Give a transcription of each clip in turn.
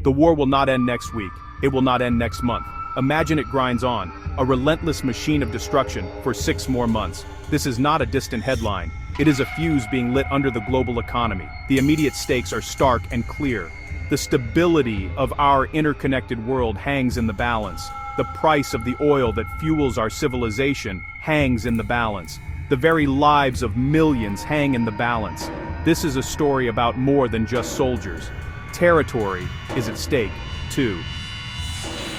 The war will not end next week. It will not end next month. Imagine it grinds on, a relentless machine of destruction, for 6 more months. This is not a distant headline. It is a fuse being lit under the global economy. The immediate stakes are stark and clear. The stability of our interconnected world hangs in the balance. The price of the oil that fuels our civilization hangs in the balance. The very lives of millions hang in the balance. This is a story about more than just soldiers. Territory is at stake, too.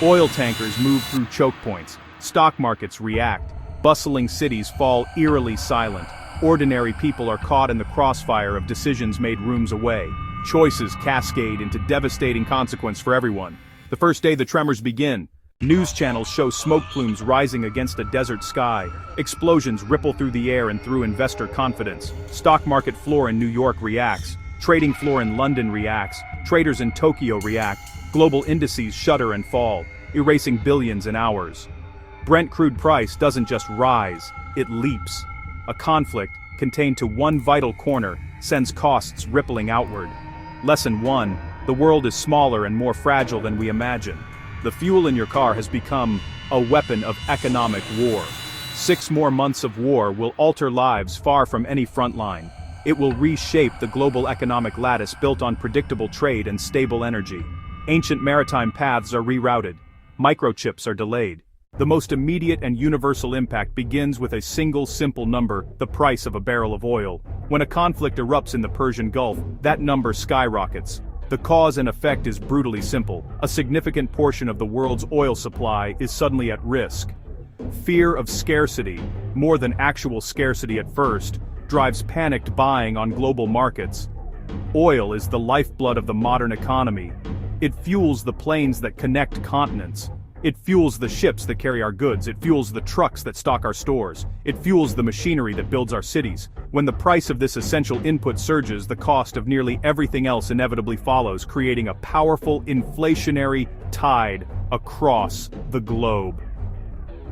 Oil tankers move through choke points. Stock markets react. Bustling cities fall eerily silent. Ordinary people are caught in the crossfire of decisions made rooms away. Choices cascade into devastating consequence for everyone. The first day the tremors begin, news channels show smoke plumes rising against a desert sky. Explosions ripple through the air and through investor confidence. Stock market floor in New York reacts. Trading floor in London reacts. Traders in Tokyo react. Global indices shudder and fall, erasing billions in hours. Brent crude price doesn't just rise, it leaps. A conflict, contained to one vital corner, sends costs rippling outward. Lesson 1, the world is smaller and more fragile than we imagine. The fuel in your car has become a weapon of economic war. 6 more months of war will alter lives far from any front line. It will reshape the global economic lattice built on predictable trade and stable energy. Ancient maritime paths are rerouted. Microchips are delayed. The most immediate and universal impact begins with a single simple number, the price of a barrel of oil. When a conflict erupts in the Persian Gulf, that number skyrockets. The cause and effect is brutally simple. A significant portion of the world's oil supply is suddenly at risk. Fear of scarcity, more than actual scarcity at first, drives panicked buying on global markets. Oil is the lifeblood of the modern economy. It fuels the planes that connect continents. It fuels the ships that carry our goods. It fuels the trucks that stock our stores. It fuels the machinery that builds our cities. When the price of this essential input surges, the cost of nearly everything else inevitably follows, creating a powerful inflationary tide across the globe.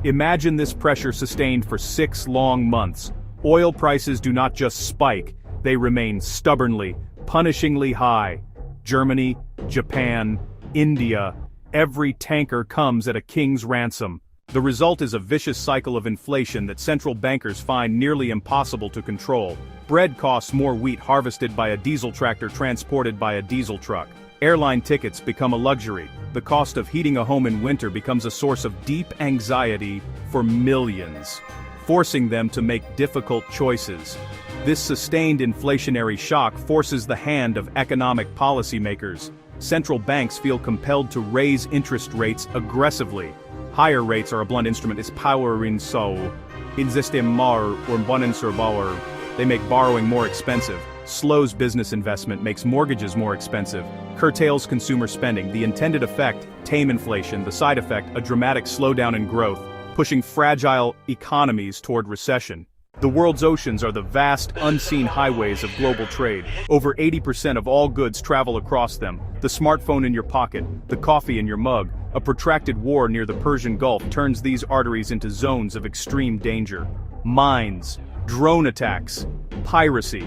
Imagine this pressure sustained for 6 long months. Oil prices do not just spike, they remain stubbornly, punishingly high. Germany, Japan, India, every tanker comes at a king's ransom. The result is a vicious cycle of inflation that central bankers find nearly impossible to control. Bread costs more wheat harvested by a diesel tractor transported by a diesel truck. Airline tickets become a luxury. The cost of heating a home in winter becomes a source of deep anxiety for millions, forcing them to make difficult choices. This sustained inflationary shock forces the hand of economic policymakers. Central banks feel compelled to raise interest rates aggressively. Higher rates are a blunt instrument. It's powering so. Inzestimar or bonensurbauer. They make borrowing more expensive. Slows business investment, makes mortgages more expensive. Curtails consumer spending. The intended effect, tame inflation. The side effect, a dramatic slowdown in growth, pushing fragile economies toward recession. The world's oceans are the vast, unseen highways of global trade. Over 80% of all goods travel across them. The smartphone in your pocket, the coffee in your mug. A protracted war near the Persian Gulf turns these arteries into zones of extreme danger. Mines, drone attacks, piracy.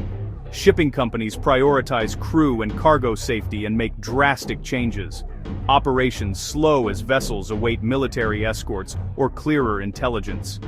Shipping companies prioritize crew and cargo safety and make drastic changes. Operations slow as vessels await military escorts or clearer intelligence.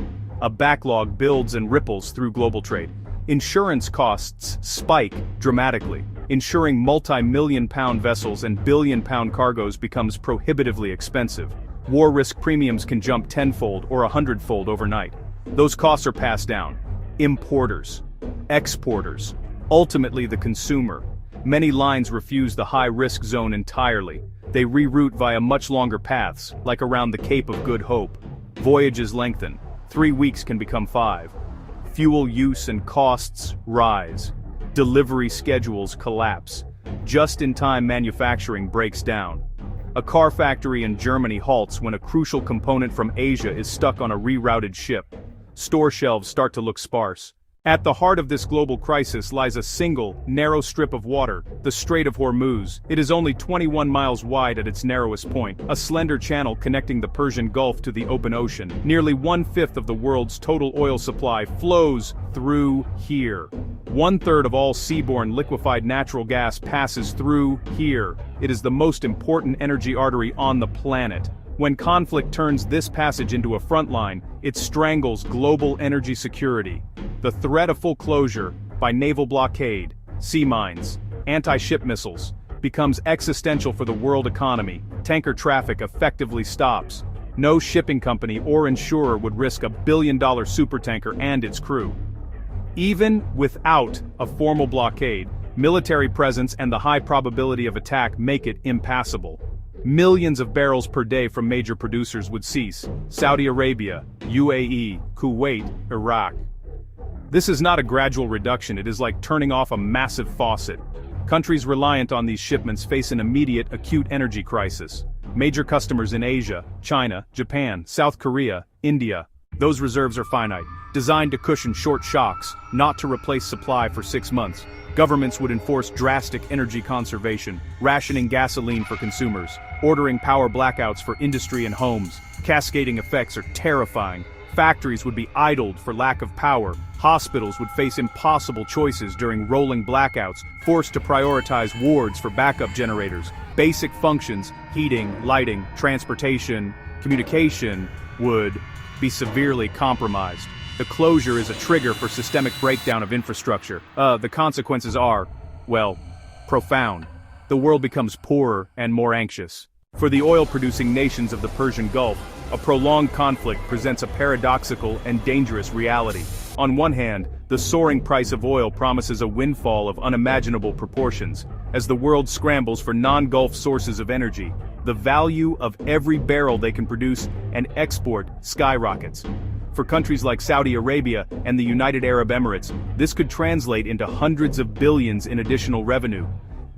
A backlog builds and ripples through global trade. Insurance costs spike dramatically. Insuring multi-million-pound vessels and billion-pound cargoes becomes prohibitively expensive. War risk premiums can jump 10-fold or 100-fold overnight. Those costs are passed down. Importers, exporters, ultimately the consumer. Many lines refuse the high-risk zone entirely. They reroute via much longer paths, like around the Cape of Good Hope. Voyages lengthen. 3 weeks can become 5. Fuel use and costs rise. Delivery schedules collapse. Just-in-time manufacturing breaks down. A car factory in Germany halts when a crucial component from Asia is stuck on a rerouted ship. Store shelves start to look sparse. At the heart of this global crisis lies a single, narrow strip of water, the Strait of Hormuz. It is only 21 miles wide at its narrowest point, a slender channel connecting the Persian Gulf to the open ocean. Nearly 1/5 of the world's total oil supply flows through here. 1/3 of all seaborne liquefied natural gas passes through here. It is the most important energy artery on the planet. When conflict turns this passage into a front line, it strangles global energy security. The threat of full closure, by naval blockade, sea mines, anti-ship missiles, becomes existential for the world economy. Tanker traffic effectively stops. No shipping company or insurer would risk a billion-dollar supertanker and its crew. Even without a formal blockade, military presence and the high probability of attack make it impassable. Millions of barrels per day from major producers would cease: Saudi Arabia, UAE, Kuwait, Iraq. This is not a gradual reduction, it is like turning off a massive faucet. Countries reliant on these shipments face an immediate acute energy crisis. Major customers in Asia, China, Japan, South Korea, India. Those reserves are finite, designed to cushion short shocks, not to replace supply for 6 months. Governments would enforce drastic energy conservation, rationing gasoline for consumers, ordering power blackouts for industry and homes. Cascading effects are terrifying. Factories would be idled for lack of power. Hospitals would face impossible choices during rolling blackouts, forced to prioritize wards for backup generators. Basic functions, heating, lighting, transportation, communication, would be severely compromised. The closure is a trigger for systemic breakdown of infrastructure. The consequences are, well, profound. The world becomes poorer and more anxious. For the oil-producing nations of the Persian Gulf, a prolonged conflict presents a paradoxical and dangerous reality. On one hand, the soaring price of oil promises a windfall of unimaginable proportions. As the world scrambles for non-Gulf sources of energy, the value of every barrel they can produce and export skyrockets. For countries like Saudi Arabia and the United Arab Emirates, this could translate into hundreds of billions in additional revenue.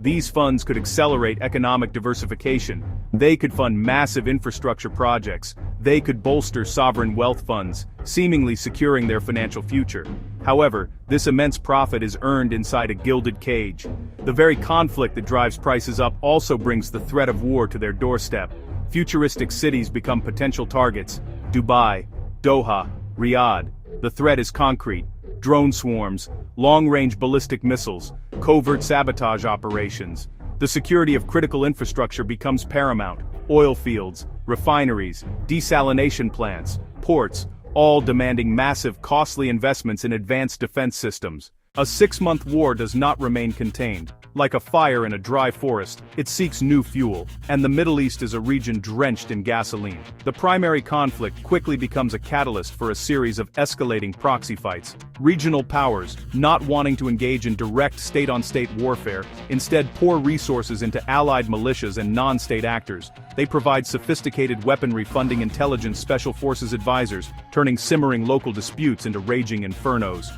These funds could accelerate economic diversification. They could fund massive infrastructure projects. They could bolster sovereign wealth funds, seemingly securing their financial future. However, this immense profit is earned inside a gilded cage. The very conflict that drives prices up also brings the threat of war to their doorstep. Futuristic cities become potential targets: Dubai, Doha, Riyadh. The threat is concrete: drone swarms, long-range ballistic missiles, covert sabotage operations. The security of critical infrastructure becomes paramount. Oil fields, refineries, desalination plants, ports, all demanding massive, costly investments in advanced defense systems. A 6-month war does not remain contained. Like a fire in a dry forest, it seeks new fuel, and the Middle East is a region drenched in gasoline. The primary conflict quickly becomes a catalyst for a series of escalating proxy fights. Regional powers, not wanting to engage in direct state-on-state warfare, instead pour resources into allied militias and non-state actors. They provide sophisticated weaponry funding intelligence special forces advisors, turning simmering local disputes into raging infernos.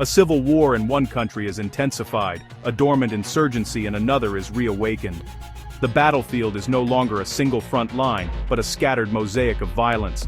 A civil war in one country is intensified, a dormant insurgency in another is reawakened. The battlefield is no longer a single front line, but a scattered mosaic of violence.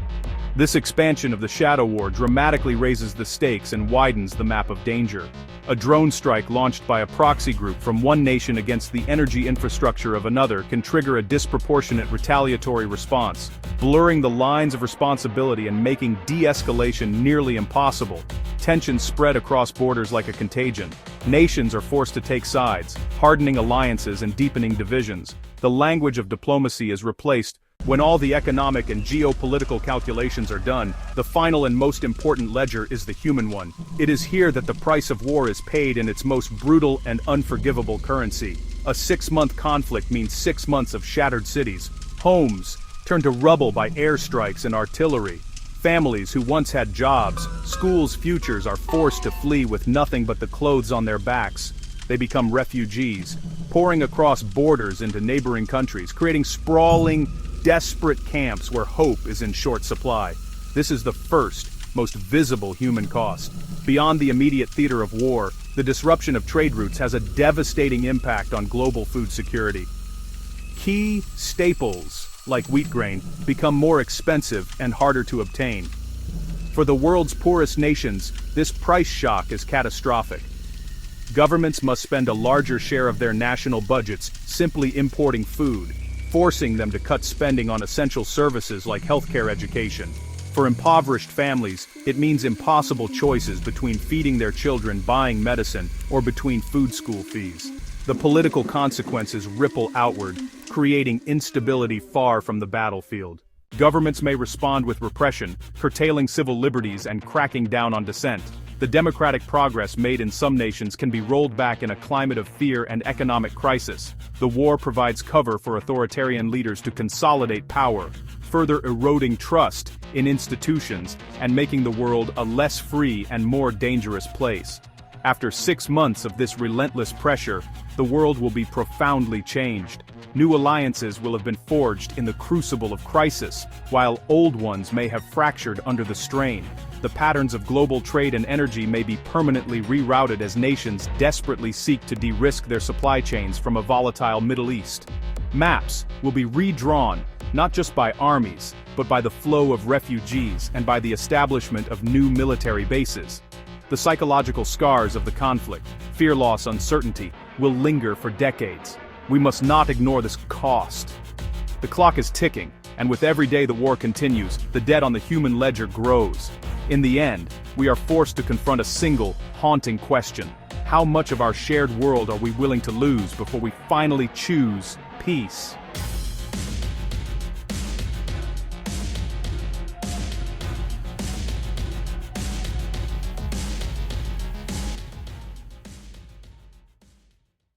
This expansion of the shadow war dramatically raises the stakes and widens the map of danger. A drone strike launched by a proxy group from one nation against the energy infrastructure of another can trigger a disproportionate retaliatory response, blurring the lines of responsibility and making de-escalation nearly impossible. Tensions spread across borders like a contagion. Nations are forced to take sides, hardening alliances and deepening divisions. The language of diplomacy is replaced. When all the economic and geopolitical calculations are done, the final and most important ledger is the human one. It is here that the price of war is paid in its most brutal and unforgivable currency. A 6-month conflict means 6 months of shattered cities. Homes turned to rubble by airstrikes and artillery. Families who once had jobs, schools' futures are forced to flee with nothing but the clothes on their backs. They become refugees, pouring across borders into neighboring countries, creating sprawling, desperate camps where hope is in short supply. This is the first, most visible human cost. Beyond the immediate theater of war, the disruption of trade routes has a devastating impact on global food security. Key staples, like wheat grain, become more expensive and harder to obtain. For the world's poorest nations, this price shock is catastrophic. Governments must spend a larger share of their national budgets simply importing food, forcing them to cut spending on essential services like healthcare education. For impoverished families, it means impossible choices between feeding their children, buying medicine, or between food school fees. The political consequences ripple outward, creating instability far from the battlefield. Governments may respond with repression, curtailing civil liberties and cracking down on dissent. The democratic progress made in some nations can be rolled back in a climate of fear and economic crisis. The war provides cover for authoritarian leaders to consolidate power, further eroding trust in institutions and making the world a less free and more dangerous place. After 6 months of this relentless pressure, the world will be profoundly changed. New alliances will have been forged in the crucible of crisis, while old ones may have fractured under the strain. The patterns of global trade and energy may be permanently rerouted as nations desperately seek to de-risk their supply chains from a volatile Middle East. Maps will be redrawn, not just by armies, but by the flow of refugees and by the establishment of new military bases. The psychological scars of the conflict, fear, loss, uncertainty, will linger for decades. We must not ignore this cost. The clock is ticking, and with every day the war continues, the debt on the human ledger grows. In the end, we are forced to confront a single, haunting question. How much of our shared world are we willing to lose before we finally choose peace?